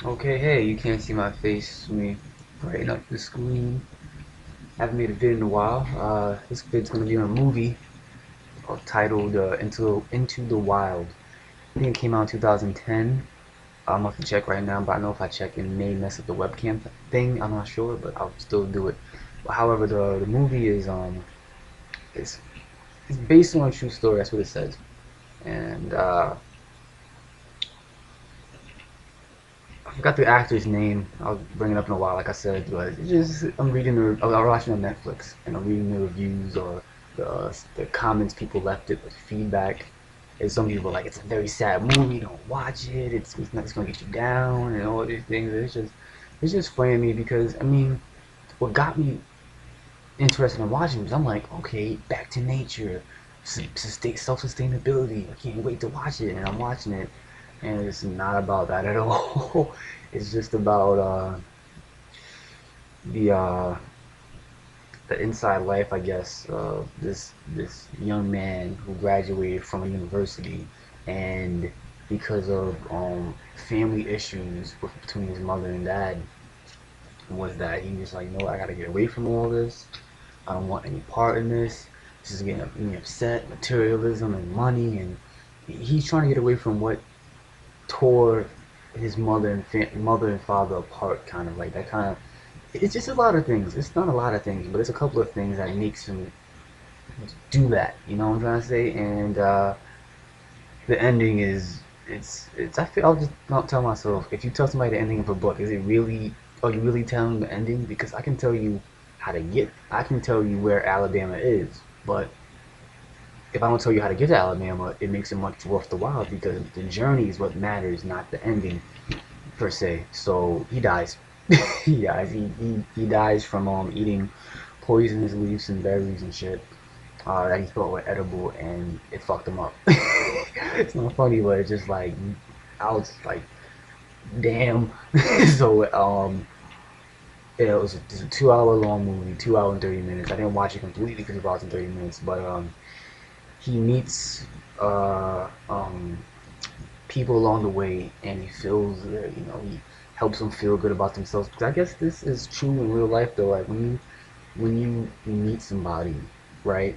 Okay, hey, you can't see my face. Let me brighten up the screen. Haven't made a vid in a while. This vid's gonna be on a movie titled Into the Wild. I think it came out in 2010. I'm gonna have to check right now, but I know if I check, it may mess up the webcam thing. I'm not sure, but I'll still do it. But however, the movie is it's based on a true story. That's what it says, and I forgot the actor's name. I'll bring it up in a while, like I said. But it's just I'm watching on Netflix, and I'm reading the reviews or the comments people left it with feedback. And some people are like, it's a very sad movie. Don't watch it. It's gonna get you down and all these things. It's just funny to me because I mean, what got me interested in watching was I'm like, okay, back to nature, self-sustainability. I can't wait to watch it, and I'm watching it, and it's not about that at all. It's just about the uh, the inside life, I guess, of this young man who graduated from a university, and because of family issues between his mother and dad, was that he was like, no, I gotta get away from all this. I don't want any part in this. This is getting me upset. Materialism and money, and he's trying to get away from what tore his mother and father apart. Kind of like that. Kind of. It's just a lot of things. It's not a lot of things, but it's a couple of things that makes him do that. You know what I'm trying to say? And the ending is it's. I feel I'll just not tell myself. If you tell somebody the ending of a book, is it really? Are you really telling the ending? Because I can tell you how to get. I can tell you where Alabama is, but if I don't tell you how to get to Alabama, it makes it much worth the while because the journey is what matters, not the ending per se. So he dies. He dies. He dies from eating poisonous leaves and berries and shit that he thought were edible, and it fucked him up. It's not funny, but it's just like I was like, damn. So yeah, it was a 2 hour long movie, 2 hour and 30 minutes. I didn't watch it completely because it was in 30 minutes, but he meets uh, um, people along the way, and he feels he helps them feel good about themselves. Because I guess this is true in real life, though. Like when you meet somebody, right,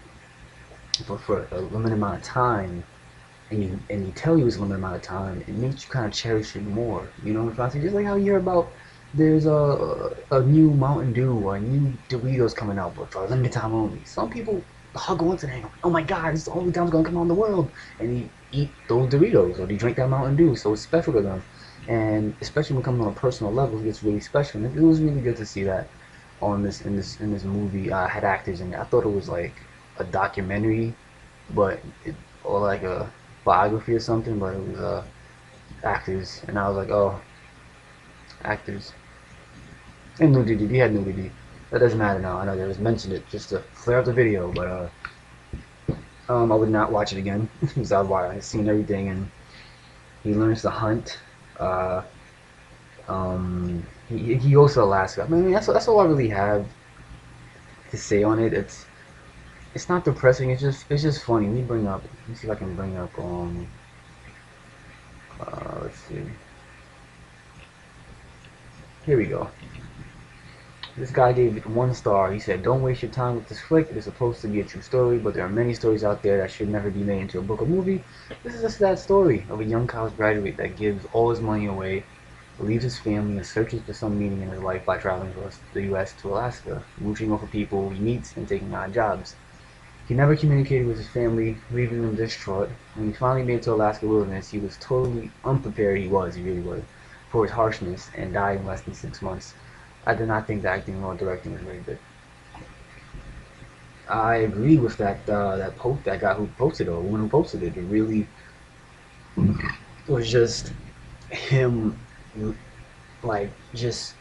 for a limited amount of time, and you tell you it's a limited amount of time, it makes you kind of cherish it more. You know what I'm trying to say? Just like how you hear about there's a new Mountain Dew or a new Doritos coming out, but for a limited time only. Some people hug on to that. Oh my God, it's the only time it's gonna come out in the world, and they eat those Doritos or they drink that Mountain Dew, so it's special to them. And especially when it comes on a personal level, it gets really special. And it was really good to see that on this movie. Had actors in it. I thought it was like a documentary, but or like a biography or something, but it was actors, and I was like, oh, actors and nudity. He had nudity. That doesn't matter now. I know they just mentioned it just to flare up the video, but I would not watch it again because I've seen everything, and he learns to hunt. Uh, he goes to Alaska. I mean, that's all I really have to say on it. It's not depressing. It's just funny. Let me see if I can bring up let's see. Here we go. This guy gave it 1 star. He said, "Don't waste your time with this flick. It is supposed to be a true story, but there are many stories out there that should never be made into a book or movie. This is a sad story of a young college graduate that gives all his money away, leaves his family, and searches for some meaning in his life by traveling across the U.S. to Alaska, mooching off of people he meets and taking odd jobs. He never communicated with his family, leaving them distraught. When he finally made it to Alaska wilderness, he was totally unprepared. He really was, for his harshness, and died in less than 6 months. I did not think the acting or directing was very good." I agree with that guy who posted it, or woman who posted it. It really was just him, like just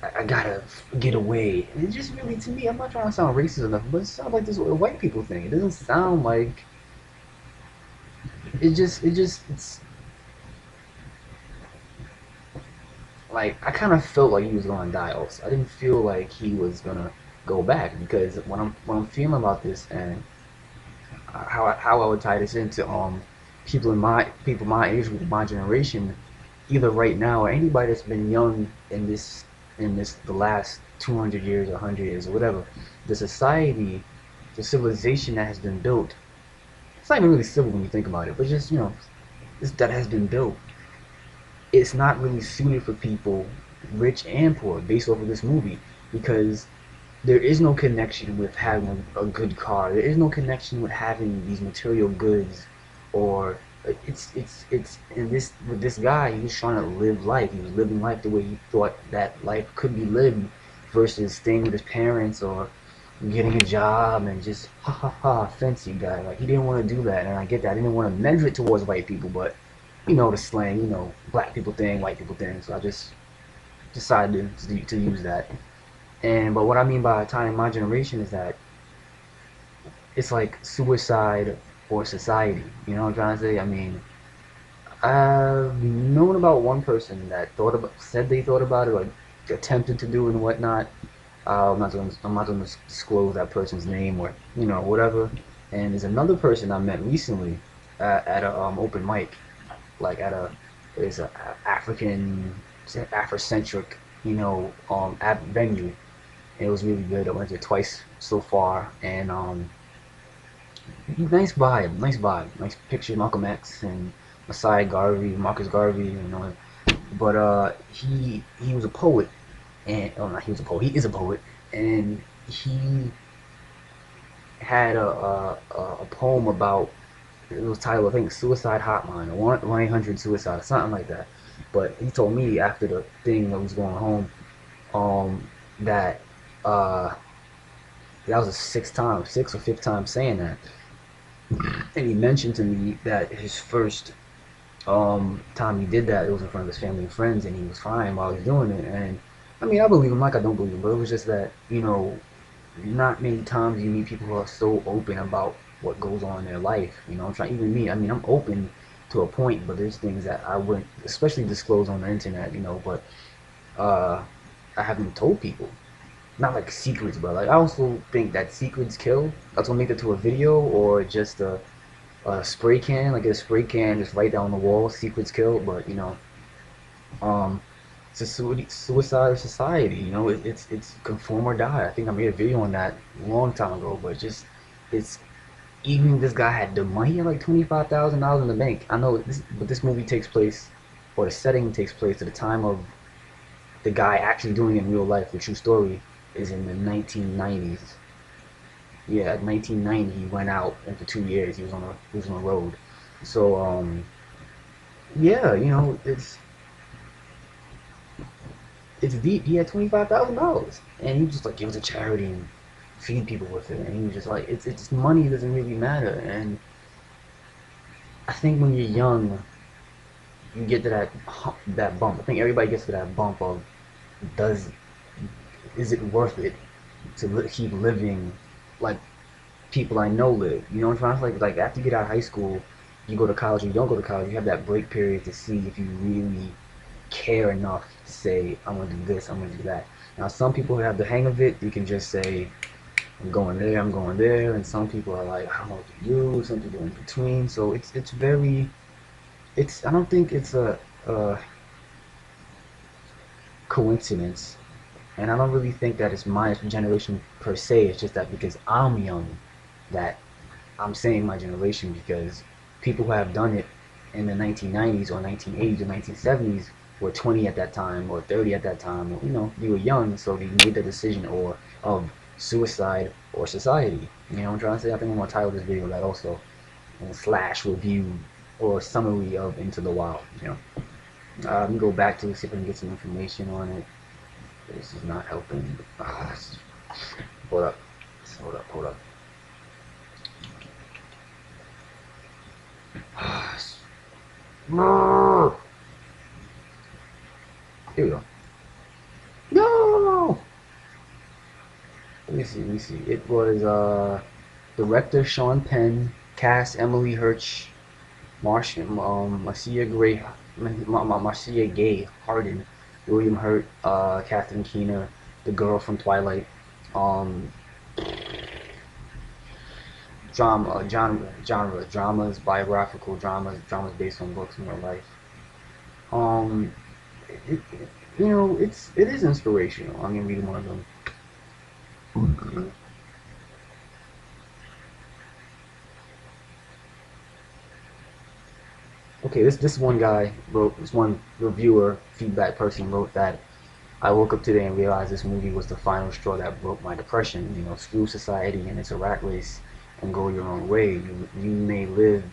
I gotta get away. And it just really, to me, I'm not trying to sound racist enough, but it sounds like this white people thing. It doesn't sound like it's like I kind of felt like he was gonna die. Also, I didn't feel like he was gonna go back because when I'm feeling about this and how I would tie this into people my age group, my generation, either right now or anybody that's been young in this the last 200 years or 100 years or whatever, the society, the civilization that has been built, it's not even really civil when you think about it, but just, that has been built, it's not really suited for people rich and poor based off of this movie, because there is no connection with having a good car. There is no connection with having these material goods, or it's and this with this guy, he was trying to live life. He was living life the way he thought that life could be lived, versus staying with his parents or getting a job and just ha ha ha fancy guy. Like, he didn't want to do that, and I get that. I didn't want to measure it towards white people, but the slang, black people thing, white people thing. So I just decided to use that. And but what I mean by tying my generation is that it's like suicide or society. You know what I'm trying to say? I mean, I've known about one person that said they thought about it, like attempted to do it and whatnot. I'm not going to disclose that person's name or whatever. And there's another person I met recently at a open mic, like at a it's a African Afrocentric app venue. It was really good. I went there twice so far, and nice vibe, nice picture. Malcolm X and Masai Garvey, Marcus Garvey, But he was a poet, and oh, not he was a poet. He is a poet, and he had a poem about, it was titled, I think, Suicide Hotline, or 1-800 Suicide, or something like that. But he told me after the thing that was going home, that uh, that was the sixth or fifth time saying that. And he mentioned to me that his first time he did that, it was in front of his family and friends, and he was crying while he was doing it. And I mean, I believe him like I don't believe him, but it was just that, not many times you meet people who are so open about what goes on in their life. I'm trying, even me, I mean, I'm open to a point, but there's things that I wouldn't especially disclose on the internet, but uh, I haven't told people. Not like secrets, but like, I also think that secrets kill. That's what make it to a video, or just a spray can, like a spray can just right down the wall, secrets kill. But um, it's a suicide society. It's conform or die. I think I made a video on that a long time ago, but just it's even this guy had the money, he had like $25,000 in the bank. I know this, but this movie takes place, or the setting takes place at the time of the guy actually doing it in real life. The true story is in the 1990s. Yeah, 1990 he went out, and for 2 years he was on the road. So yeah, it's deep. He had $25,000, and he just like give it to charity and feed people with it. And he was just like, it's money doesn't really matter. And I think when you're young, you get to that bump. I think everybody gets to that bump of, does is it worth it to keep living like people I know live? You know what I'm trying to, like after you get out of high school, you go to college, or you don't go to college, you have that break period to see if you really care enough to say, I'm gonna do this, I'm gonna do that. Now some people have the hang of it, you can just say, I'm going there, and some people are like, I don't know what to do, some people in between. So it's very, I don't think it's a coincidence, and I don't really think that it's my generation per se. It's just that because I'm young, that I'm saying my generation, because people who have done it in the 1990s or 1980s or 1970s were 20 at that time, or 30 at that time, or, you were young, so they made the decision or of suicide or society. You know what I'm trying to say? I think I'm gonna title this video that also, and slash review or summary of Into the Wild. Let me go back to it, see if I can get some information on it. This is not helping. Hold up. Hold up. Here we go. No! Let me see. It was director Sean Penn, cast Emily Hirsch, Marcia Gay Harden, William Hurt, Catherine Keener, the girl from Twilight, um, dramas, biographical dramas based on books in real life. Um, you know, it is inspirational. I'm gonna read one of them. Okay, this one guy wrote, this one reviewer, feedback person wrote that I woke up today and realized this movie was the final straw that broke my depression. You know, screw society and its a rat race and go your own way. You may live,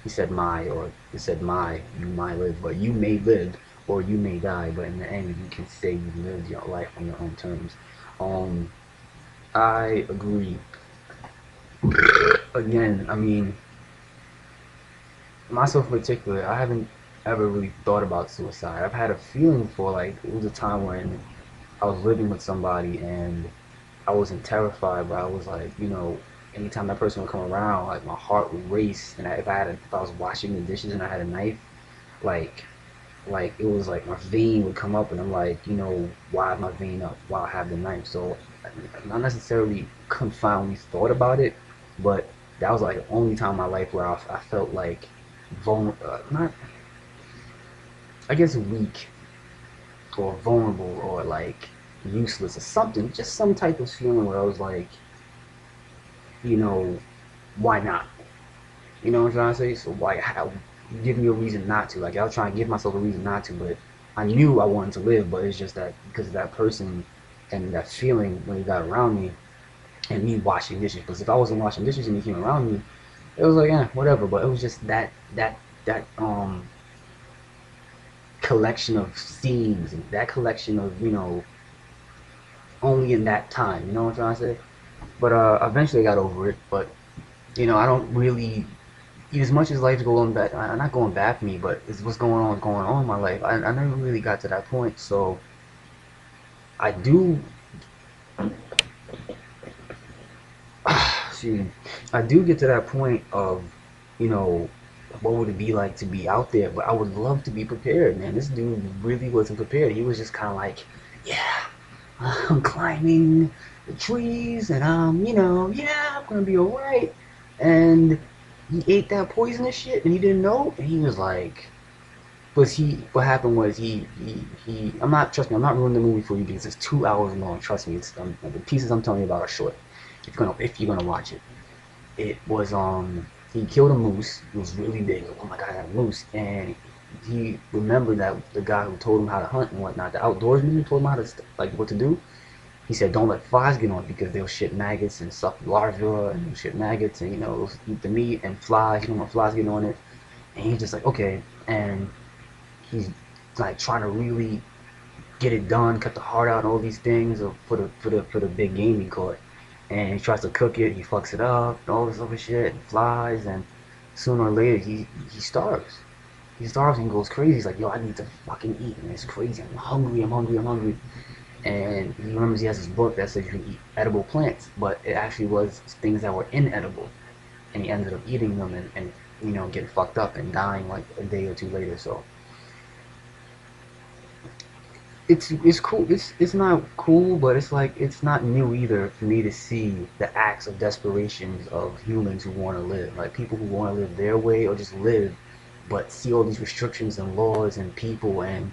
he said my, or he said my, you might live, but you may live or you may die, but in the end you can say you lived your life on your own terms. Um, I agree. Again, I mean, myself in particular, I haven't ever really thought about suicide. I've had a feeling for like it was a time when I was living with somebody and I wasn't terrified, but I was like, you know, anytime that person would come around, like my heart would race, and if I was washing the dishes and I had a knife, like like it was like my vein would come up, and I'm like, you know, why is my vein up while I have the knife? So not necessarily confoundly thought about it, but that was like the only time in my life where I felt like not I guess weak or vulnerable or like useless or something, just some type of feeling where I was like, you know, why not? You know what I'm trying to say? So why give me a reason not to? Like I was trying to give myself a reason not to, but I knew I wanted to live, but it's just that because of that person and that feeling when he got around me and me washing dishes. Because if I wasn't washing dishes and he came around me, it was like, whatever. But it was just that collection of scenes and that collection of, you know, only in that time. You know what I'm trying to say? But eventually I got over it. But you know, I don't really, as much as life's going back, not going back for me, but it's what's going on in my life. I never really got to that point. So I do, excuse me, I do get to that point of, you know, what would it be like to be out there? But I would love to be prepared, man. This dude really wasn't prepared. He was just kind of like, yeah, I'm climbing the trees and you know, yeah, I'm gonna be alright. And he ate that poisonous shit and he didn't know. And he was like, but what happened was I'm not, trust me, I'm not ruining the movie for you because it's 2 hours long. Trust me, the pieces I'm telling you about are short. If you're gonna watch it, it was he killed a moose. It was really big. Like, oh my god, I got a moose, and he remembered that the guy who told him how to hunt and whatnot, the outdoorsman who told him how to like what to do. He said, don't let flies get on it because they'll shit maggots and suck larvae and they'll shit maggots and you know eat the meat and flies. You don't want flies getting on it. And he's just like, okay, and he's like trying to really get it done, cut the heart out, and all these things for the big game he caught. And he tries to cook it, he fucks it up, and all this other shit, and flies, and sooner or later he starves. He starves and goes crazy. He's like, yo, I need to fucking eat, and it's crazy. I'm hungry, I'm hungry, I'm hungry. And he remembers he has this book that says you can eat edible plants, but it actually was things that were inedible. And he ended up eating them and you know, getting fucked up and dying like a day or two later. So it's cool. It's not cool, but it's like it's not new either for me to see the acts of desperation of humans who want to live, like people who want to live their way or just live, but see all these restrictions and laws and people and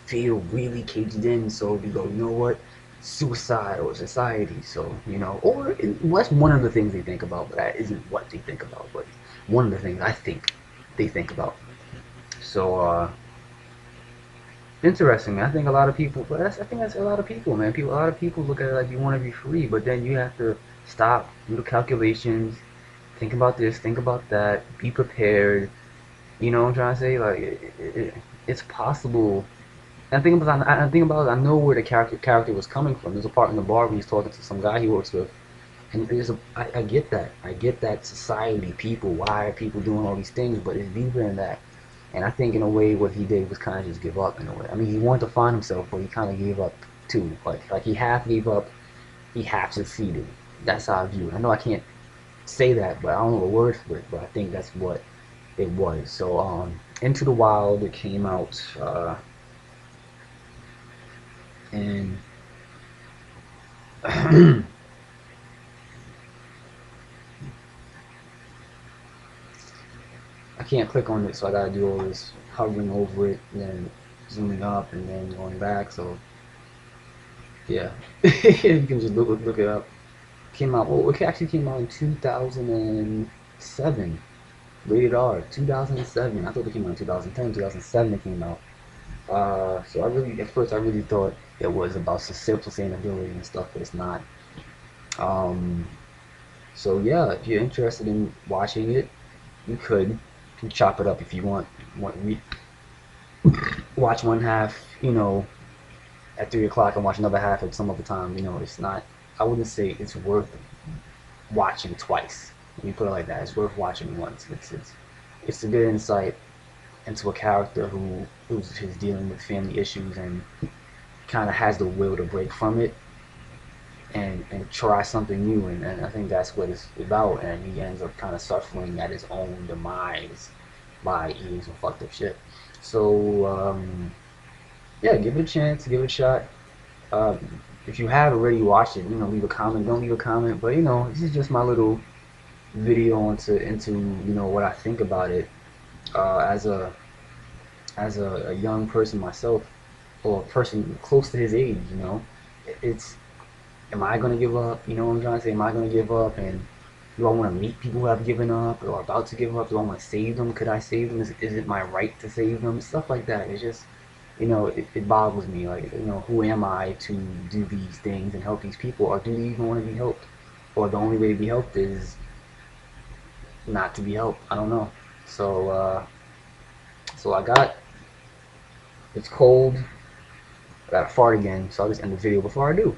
feel really caged in. So we go, you know what, suicide or society. So you know, or what's one of the things they think about, but that isn't what they think about. But one of the things I think they think about. So interesting, man. I think a lot of people, but I think that's a lot of people, man. A lot of people look at it like you want to be free, but then you have to stop, do the calculations, think about this, think about that, be prepared. You know what I'm trying to say? Like, it's possible. And I know where the character was coming from. There's a part in the bar where he's talking to some guy he works with, and I get that. I get that society, people, why are people doing all these things, but it's deeper than that. And I think in a way what he did was kind of just give up in a way. I mean, he wanted to find himself, but he kind of gave up too. Like he half gave up, he half succeeded. That's how I view it. I know I can't say that, but I don't know the word for it. But I think that's what it was. So Into the Wild, it came out, and I can't click on it, so I gotta do all this hovering over it, and then zooming up, and then going back. So yeah, you can just look it up. Came out. Well, it actually came out in 2007. Rated R, 2007. I thought it came out in 2010, 2007 it came out. So at first I really thought it was about sustainability and stuff, but it's not. Um, so yeah, if you're interested in watching it, you could. You can chop it up if you want. We watch one half, at 3 o'clock, and watch another half at some other time. It's not. I wouldn't say it's worth watching twice. Let me put it like that. It's worth watching once. It's a good insight into a character who's dealing with family issues and kind of has the will to break from it and try something new, and I think that's what it's about, and he ends up kind of suffering at his own demise by eating some fucked up shit. So yeah, give it a chance, give it a shot. If you have already watched it, leave a comment. Don't leave a comment, but this is just my little video into what I think about it, as a young person myself, or a person close to his age. It's, am I gonna give up? You know what I'm trying to say? Am I gonna give up? And do I want to meet people who have given up or are about to give up? Do I want to save them? Could I save them? Is it my right to save them? Stuff like that. It's just, it boggles me. Like, who am I to do these things and help these people? Or do they even want to be helped? Or the only way to be helped is not to be helped? I don't know. So it's cold. I got to fart again, so I'll just end the video before I do.